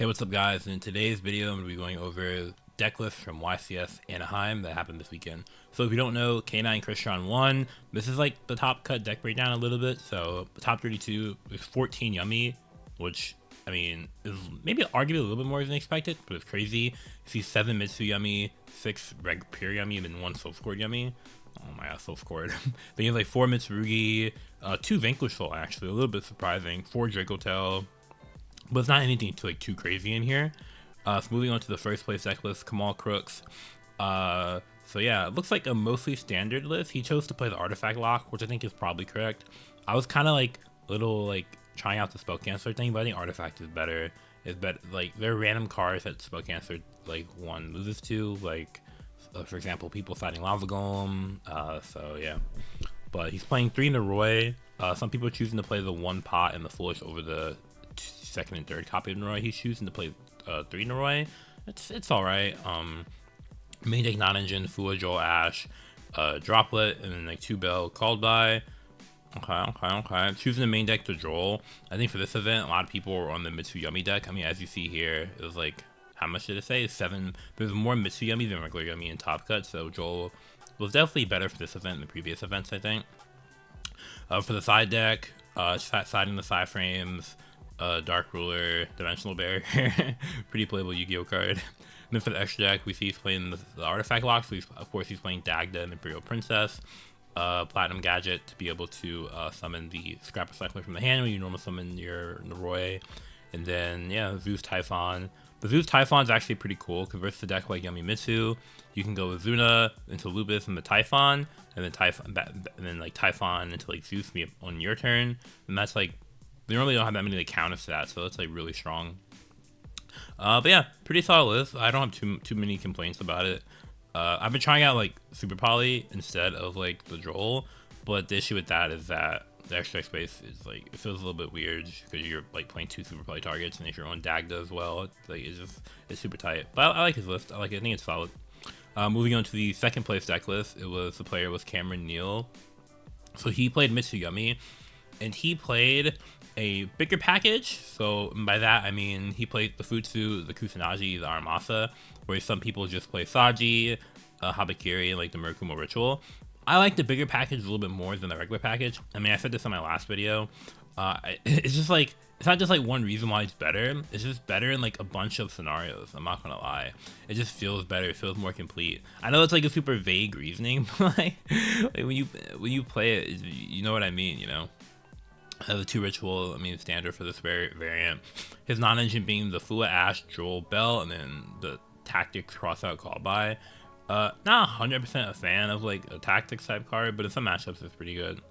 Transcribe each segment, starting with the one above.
Hey, what's up guys? In today's video, I'm going to be going over deck lists from YCS Anaheim that happened this weekend. So if you don't know, K9 Crystron 1, this is like the top cut deck breakdown a little bit. So the top 32 is 14 Yummy, which, I mean, is maybe arguably a little bit more than expected, but it's crazy. You see 7 Mitsu Yummy, 6 Pure Yummy, and then 1 Solfachord Yummy. Oh my god, Solfachord. Then you have like 4 Mitsurugi, 2 Vanquish Soul actually, a little bit surprising, 4 Dracotail. But it's not anything too crazy in here. So moving on to the first place deck list, Kamal Crooks. So yeah, it looks like a mostly standard list. He chose to play the artifact lock, which I think is probably correct. I was kind of like a little like trying out the spell canceller thing, but I think artifact is better. It's better. Like there are random cards that spell canceller like one loses to, like for example, people fighting Lava Golem. So yeah, but he's playing 3 Noroi. Some people are choosing to play the 1 pot and the Foolish over the second and third copy of Noroi. He's choosing to play 3 Noroi. It's alright. Main deck non-engine, Fua, Joel, Ash, Droplet, and then like 2 Bell called by. Okay. Choosing the main deck to Joel. I think for this event, a lot of people were on the Mitsu Yummy deck. I mean, as you see here, it was like, how much did it say? 7. There's more Mitsu Yummy than regular Yummy in Top Cut, so Joel was definitely better for this event than the previous events, I think. For the side deck, siding the side frames, Dark Ruler, Dimensional Barrier, pretty playable Yu-Gi-Oh card. And then for the extra deck, we see he's playing the artifact lock, so of course he's playing Dagda and Imperial Princess, Platinum Gadget to be able to summon the Scrap Recycler from the hand when you normal summon your Noroi, and then yeah, Zeus Typhon. The Zeus Typhon is actually pretty cool, converts the deck like Yummy Mitsu. You can go with Zuna into Lupus and the Typhon, and then like Typhon into like Zeus on your turn, and that's like, they normally don't have that many like counters to that, so it's like really strong. But yeah, pretty solid list. I don't have too many complaints about it. I've been trying out like Super Poly instead of like the Joel, but the issue with that is that the extra space is like, it feels a little bit weird because you're like playing 2 Super Poly targets, and if you're on Dagda as well, it's super tight. But I like his list. I like it. I think it's solid. Moving on to the second place deck list, the player was Cameron Neal. So he played Mitsu Yummy, and he played a bigger package. So by that I mean he played the Futsu, the Kusanagi, the Aramasa, where some people just play Saji, Habakiri, and like the Murakumo Ritual. I like the bigger package a little bit more than the regular package. I mean, I said this in my last video. It's just like, it's not just like one reason why it's better. It's just better in like a bunch of scenarios. I'm not gonna lie. It just feels better. It feels more complete. I know it's like a super vague reasoning, but like when you play it, you know what I mean, you know? The 2 Ritual, I mean, standard for this variant. His non-engine being the Fua, Ash, Joel, Bell, and then the Tactics Crossout Call By. Not 100% a fan of like a Tactics type card, but in some matchups it's pretty good.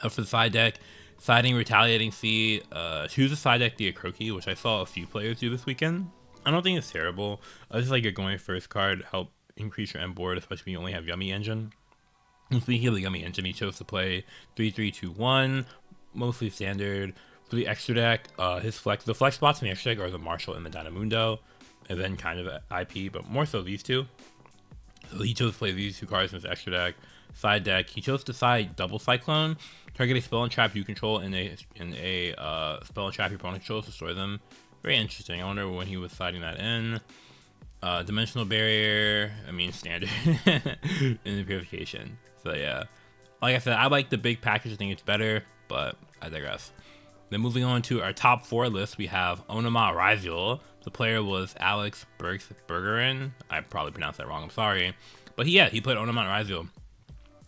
For the side deck, siding Retaliating Sea, choose a side deck the Akroki, which I saw a few players do this weekend. I don't think it's terrible. It's just like your going first card, help increase your end board, especially when you only have Yummy Engine. And speaking of the Yummy Engine, he chose to play 3-3-2-1, mostly standard. For the extra deck, the flex spots in the extra deck are the Marshall and the Dynamundo, and then kind of IP, but more so these 2. So he chose to play these 2 cards in his extra deck. Side deck, he chose to side Double Cyclone, target a spell and trap you control in a spell and trap your opponent controls, destroy them. Very interesting. I wonder when he was siding that in. Dimensional Barrier, I mean standard, in the Purification. So yeah, like I said, I like the big package. I think it's better, but I digress. Then moving on to our top 4 list, we have Onoma Raziel. The player was Alex Bergerin. I probably pronounced that wrong, I'm sorry. But he played Onoma Raziel,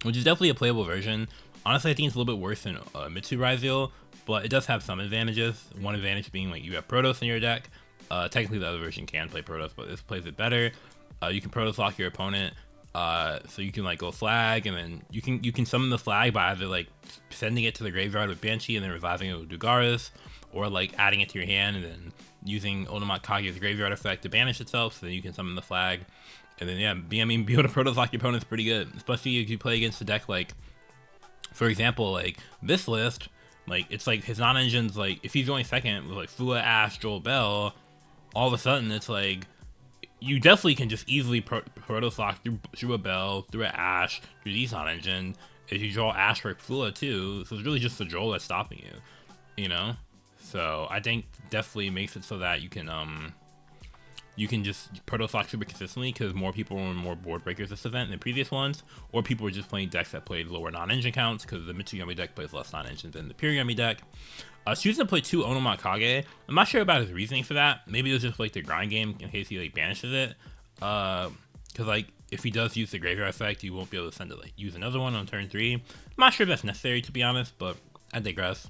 which is definitely a playable version. Honestly, I think it's a little bit worse than Mitsu Raziel, but it does have some advantages. One advantage being like you have Protoss in your deck. Technically the other version can play Protoss, but this plays it better. You can Protoss lock your opponent. So you can like go flag, and then you can summon the flag by either like sending it to the graveyard with Banshee and then reviving it with Dugaris, or like adding it to your hand and then using Onomat Kage's graveyard effect to banish itself, so then you can summon the flag. And then yeah, be able to Protoss lock your opponent is pretty good, especially if you play against a deck like, for example, like this list, like it's like his non-engines, like if he's going second with like Fua, Ash, Joel, Bell, all of a sudden it's like, you definitely can just easily Protoss lock through a Bell, through an Ash, through these non-engine. If you draw Ash for Fua too, so it's really just the Joel that's stopping you, you know? So I think definitely makes it so that you can just proto flock super consistently, because more people were more board breakers this event than previous ones, or people were just playing decks that played lower non-engine counts, because the Mitsurugi deck plays less non-engine than the pure Yummy deck. Choosing to play 2 Onomate Kage, I'm not sure about his reasoning for that. Maybe it was just like the grind game in case he like banishes it. Because like if he does use the graveyard effect, you won't be able to send it like use another one on turn 3. I'm not sure if that's necessary, to be honest, but I digress.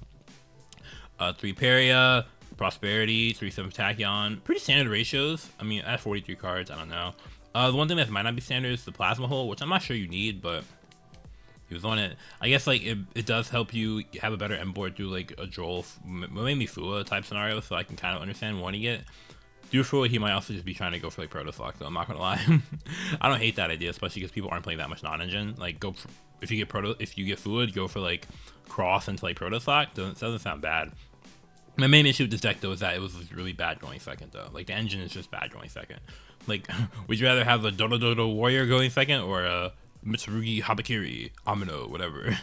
3 Peria, Prosperity, 3/7 Tachyon, pretty standard ratios. I mean, at 43 cards, I don't know. The one thing that might not be standard is the Plasma Hole, which I'm not sure you need, but he was on it. I guess like it does help you have a better end board through like a Droll, mainly Fua type scenario, so I can kind of understand wanting it. Through Fua, he might also just be trying to go for like Proto Flock, though. I'm not gonna lie. I don't hate that idea, especially because people aren't playing that much non-engine. Like go for, if you get Fua, go for like Cross into like Proto Flock. Doesn't sound bad. My main issue with this deck though is that it was really bad going second though. Like the engine is just bad going second. Like, would you rather have a Dodo Warrior going second or a Mitsurugi Habakiri, Amino, whatever,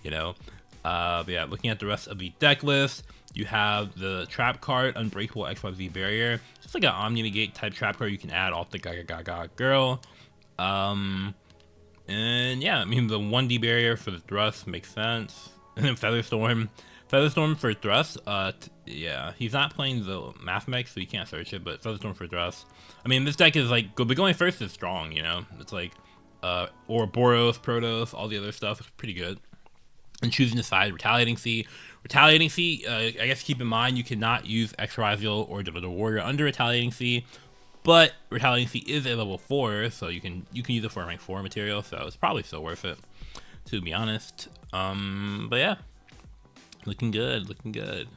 you know? But yeah, looking at the rest of the deck list, you have the trap card, Unbreakable XYZ Barrier, just like an Omni Negate type trap card you can add off the Gaga Gaga Girl. And yeah, I mean, the 1D barrier for the thrust makes sense. And then Featherstorm for thrust, yeah, he's not playing the Math Mech, so you can't search it, but Featherstorm for thrust. I mean, this deck is like, going first is strong, you know? It's like, Ouroboros, Protos, all the other stuff is pretty good. And choosing the side, Retaliating Sea. Retaliating Sea, I guess keep in mind, you cannot use X-Risial or the Warrior under Retaliating Sea, but Retaliating Sea is a level 4, so you can use it for a rank 4 material, so it's probably still worth it, to be honest. But yeah, looking good.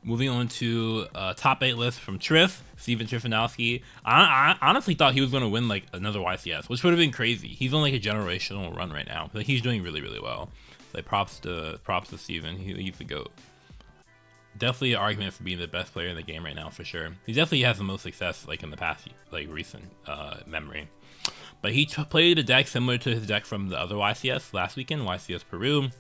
Moving on to top 8 list from Steven Trifunoski. I honestly thought he was going to win like another YCS, which would have been crazy. He's on like a generational run right now. Like he's doing really, really well. Like props to Steven. He's the GOAT. Definitely an argument for being the best player in the game right now for sure. He definitely has the most success like in the past like recent memory. But he played a deck similar to his deck from the other YCS last weekend, YCS Peru.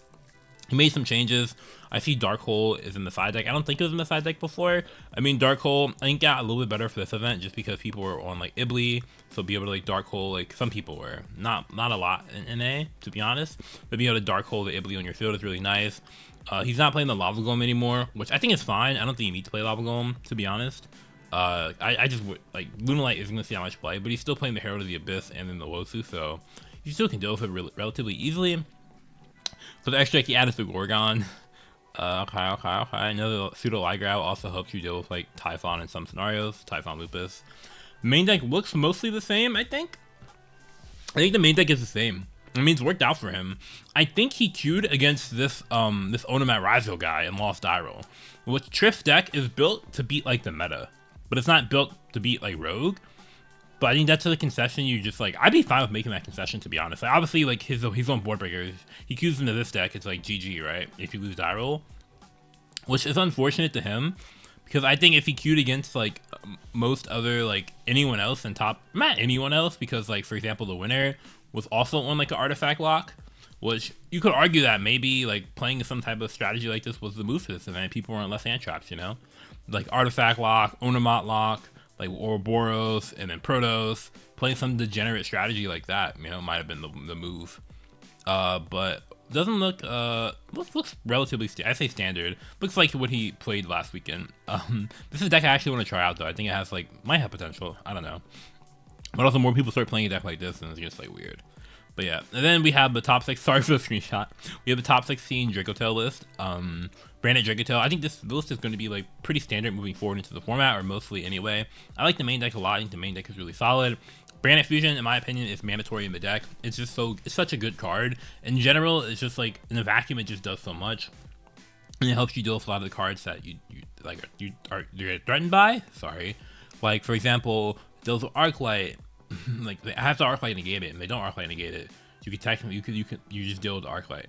He made some changes. I see Dark Hole is in the side deck. I don't think it was in the side deck before. I mean, Dark Hole, I think got a little bit better for this event just because people were on like Ibly, so be able to like Dark Hole, like some people were. Not a lot in NA, to be honest. But being able to Dark Hole the Ibly on your field is really nice. He's not playing the Lava Golem anymore, which I think is fine. I don't think you need to play Lava Golem, to be honest. I just like Lunalight isn't gonna see how much play, but he's still playing the Herald of the Abyss and then the Wosu, so you still can deal with it relatively easily. So the extra deck he added to Gorgon. Okay. Another Pseudo Ligrau also helps you deal with like Typhon in some scenarios. Typhon Lupus. Main deck looks mostly the same, I think. The main deck is the same. I mean, it's worked out for him. I think he queued against this Onomate Rizal guy and lost Diral. Which Triff's deck is built to beat like the meta, but it's not built to beat like Rogue. But I think that's a concession you just like. I'd be fine with making that concession, to be honest. Like, obviously, like his own board breakers, he queues into this deck. It's like GG, right? If you lose die roll, which is unfortunate to him, because I think if he queued against like most other like anyone else in top, not anyone else, because like for example, the winner was also on like an artifact lock, which you could argue that maybe like playing some type of strategy like this was the move for this event. People were on less hand traps, you know, like artifact lock, Onomate lock, like Ouroboros, and then Protos. Playing some degenerate strategy like that, you know, might have been the move. But doesn't look looks relatively I say standard. Looks like what he played last weekend. This is a deck I actually want to try out though. I think it has like might have potential. I don't know. But also more people start playing a deck like this and it's just like weird. But yeah, and then we have the top 6. Sorry for the screenshot. We have the top 16 Dracotail list. Branded Dracotail. I think this list is going to be like pretty standard moving forward into the format, or mostly anyway. I like the main deck a lot. I think the main deck is really solid. Branded Fusion, in my opinion, is mandatory in the deck. It's just it's such a good card. In general, it's just like in a vacuum, it just does so much, and it helps you deal with a lot of the cards that you're threatened by. Sorry, like for example, deals with Arclight. Like I have to Arclight negate it, and they don't Arclight negate it. You can technically you just deal with Arclight.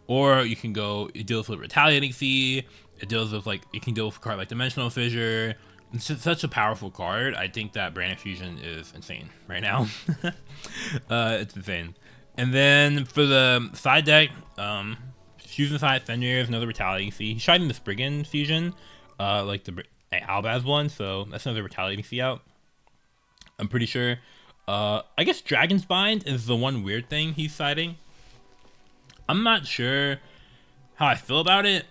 Or you can go, it deals with Retaliating Sea, it deals with like, it can deal with a card like Dimensional Fissure. It's just such a powerful card. I think that Branded Fusion is insane right now. It's insane. And then for the side deck, Fusion side, Fenrir is another Retaliating Sea. He's trying the Spriggan Fusion. like the Albaz one, so that's another retaliating fee out. I'm pretty sure. I guess Dragon's Bind is the one weird thing he's citing. I'm not sure how I feel about it.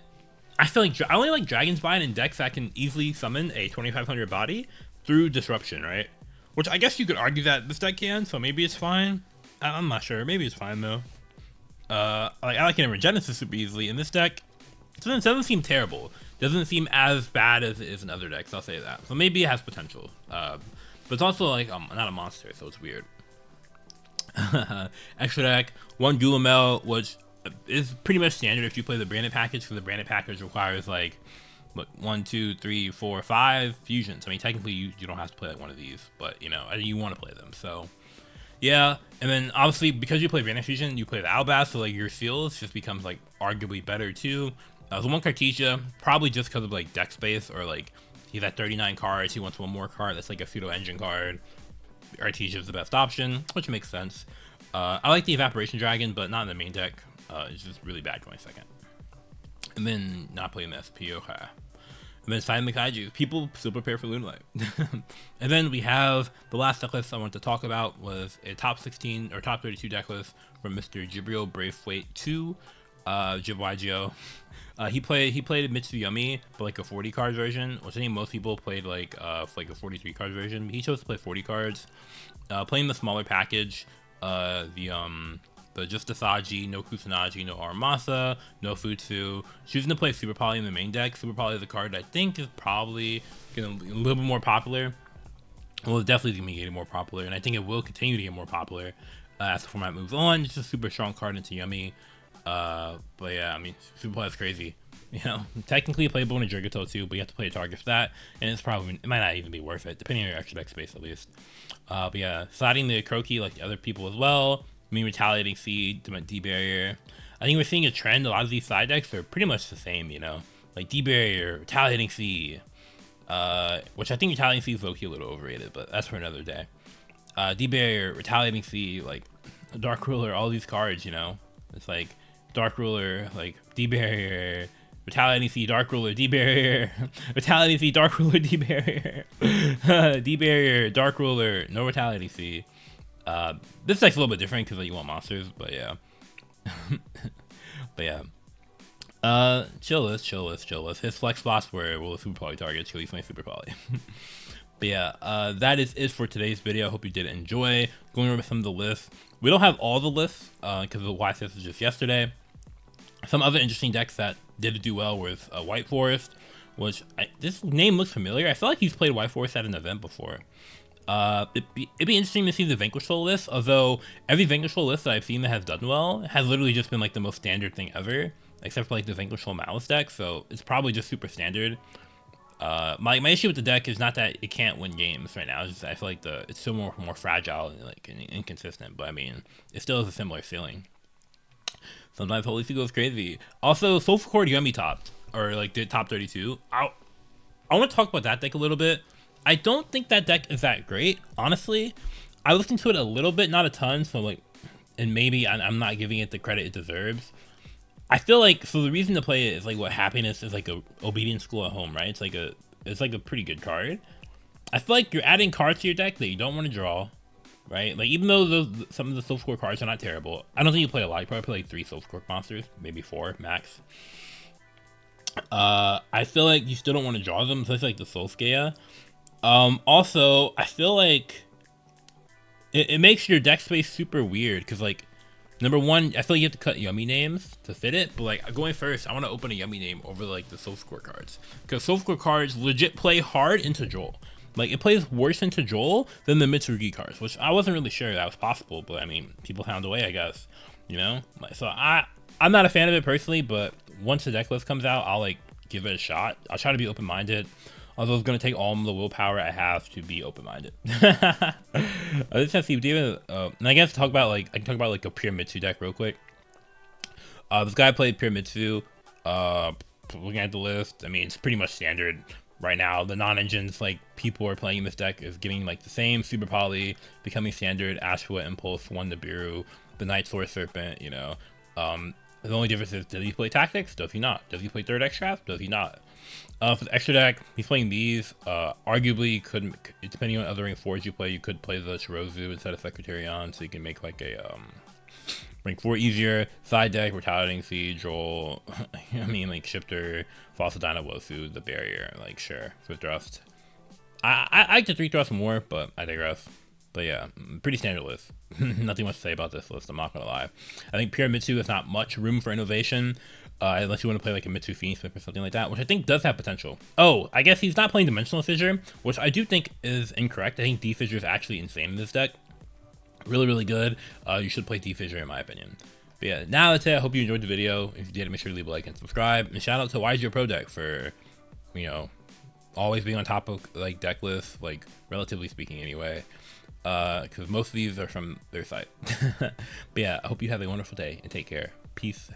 I feel like I only like Dragon's Bind in decks that can easily summon a 2500 body through Disruption, right? Which I guess you could argue that this deck can, so maybe it's fine. I'm not sure. Maybe it's fine though. Like I like it in Regenesis super easily. In this deck, it doesn't seem terrible. Doesn't seem as bad as it is in other decks. I'll say that. So maybe it has potential. But it's also like not a monster, so it's weird. Extra deck, one Gulamel, which is pretty much standard if you play the branded package, because the branded package requires like, look, 1, 2, 3, 4, 5 fusions. I mean, technically you don't have to play like one of these, but you know, you want to play them. So yeah, and then obviously because you play branded fusion, you play the Albaz, so like your seals just becomes like arguably better too. The one Cartesia, probably just because of like deck space, or like he's at 39 cards, he wants one more card that's like a pseudo engine card. Artesia is the best option, which makes sense. I like the Evaporation Dragon, but not in the main deck. It's just really bad going second. And then not playing the SP, okay. And then signing the Kaiju. People still prepare for Moonlight. And then we have the last deck list I wanted to talk about was a top 16 or top 32 deck list from Mr. Jibriel Braithwaite 2, YCS. He played Mitsurugi Yummy, but like a 40 card version, which I think most people played like a 43 card version. He chose to play 40 cards. Playing the smaller package, the just Asaji, no Kusanagi, no Aramasa, no Futsu. Choosing to play Super Poly in the main deck. Super Poly is a card I think is probably gonna be a little bit more popular. Well, it's definitely gonna be getting more popular, and I think it will continue to get more popular as the format moves on. It's just a super strong card into Yummy. But yeah, I mean, Super Poly is crazy. You know, technically playable in a Dracotail too, but you have to play a target for that, and it might not even be worth it, depending on your extra deck space at least. But yeah, sliding the Croaky like the other people as well. I mean, Retaliating Seed, D-Barrier. I think we're seeing a trend. A lot of these side decks are pretty much the same, you know? Like D-Barrier, Retaliating Seed. Which I think Retaliating Seed is low-key a little overrated, but that's for another day. D-Barrier, Retaliating Seed, like Dark Ruler, all these cards, you know? It's like Dark Ruler, like D-Barrier, Retaliating Seed, Dark Ruler, D-Barrier, Retaliating Seed, Dark Ruler, D-Barrier, D-Barrier, Dark Ruler, no Retaliating Seed. This deck's a little bit different because like, you want monsters, but yeah. But yeah. Chill list. His flex spots were, well, Super Poly targets, he'll use my Super Poly. But yeah, that is it for today's video. I hope you did enjoy going over some of the lists. We don't have all the lists because the YCS was just yesterday. Some other interesting decks that did do well was White Forest, which this name looks familiar. I feel like he's played White Forest at an event before. It'd be interesting to see the Vanquish Soul list, although every Vanquish Soul list that I've seen that has done well has literally just been like the most standard thing ever, except for like the Vanquish Soul Malice deck, so it's probably just super standard. My issue with the deck is not that it can't win games right now. It's just I feel like it's still more fragile and like inconsistent. But I mean, it still has a similar ceiling. Sometimes Holy Sea goes crazy. Also, Solfachord Yummy topped, or like the top 32. I want to talk about that deck a little bit. I don't think that deck is that great, honestly. I listened to it a little bit, not a ton. So like, and maybe I'm not giving it the credit it deserves. I feel like, so the reason to play it is like what Happiness is like a obedient school at home, right? It's like a pretty good card. I feel like you're adding cards to your deck that you don't want to draw, right? Like even though some of the Solfachord cards are not terrible, I don't think you play a lot. You probably play like 3 Solfachord monsters, maybe 4 max. I feel like you still don't want to draw them, especially like the Solskaya. Also, I feel like it makes your deck space super weird because like, number one, I feel like you have to cut Yummy names to fit it, but like going first, I want to open a Yummy name over like the Solfachord cards, because Solfachord cards legit play hard into Joel. Like it plays worse into Joel than the Mitsurugi cards, which I wasn't really sure that was possible, but I mean, people found a way, I guess, you know? So I'm not a fan of it personally, but once the deck list comes out, I'll like give it a shot. I'll try to be open-minded. Although it's going to take all the willpower I have to be open-minded. I just have to see, and I guess I can talk about like a pure Mitsu deck real quick. This guy played pure Mitsu. Looking at the list, I mean, it's pretty much standard right now. The non-engines, like, people are playing this deck is getting like the same Super Poly, becoming standard, Ashua, Impulse, 1 Nibiru, the Night Sword Serpent, you know. The only difference is, does he play Tactics? Does he not? Does he play Third Extract? Does he not? For the extra deck, he's playing these. Arguably, could, depending on other rank 4s you play, you could play the Chirozu instead of Secretarion, so you can make like a rank 4 easier. Side deck, Retaliating Siege, Roll, I mean, like Shifter, Fossil Dino Wosu, the Barrier, like, sure, with Thrust. I like to 3 Thrust more, but I digress. But yeah, pretty standard list. Nothing much to say about this list, I'm not gonna lie. I think pure Mitsu has not much room for innovation, unless you want to play like a Mitsu Phoenix Smith or something like that, which I think does have potential. Oh, I guess he's not playing Dimensional Fissure, which I do think is incorrect. I think D-Fissure is actually insane in this deck. Really, really good. You should play D-Fissure in my opinion. But yeah, now that's it. I hope you enjoyed the video. If you did, make sure to leave a like and subscribe. And shout out to YCS Pro Deck for, you know, always being on top of like deck lists, like relatively speaking anyway. Because most of these are from their site. But yeah, I hope you have a wonderful day and take care. Peace.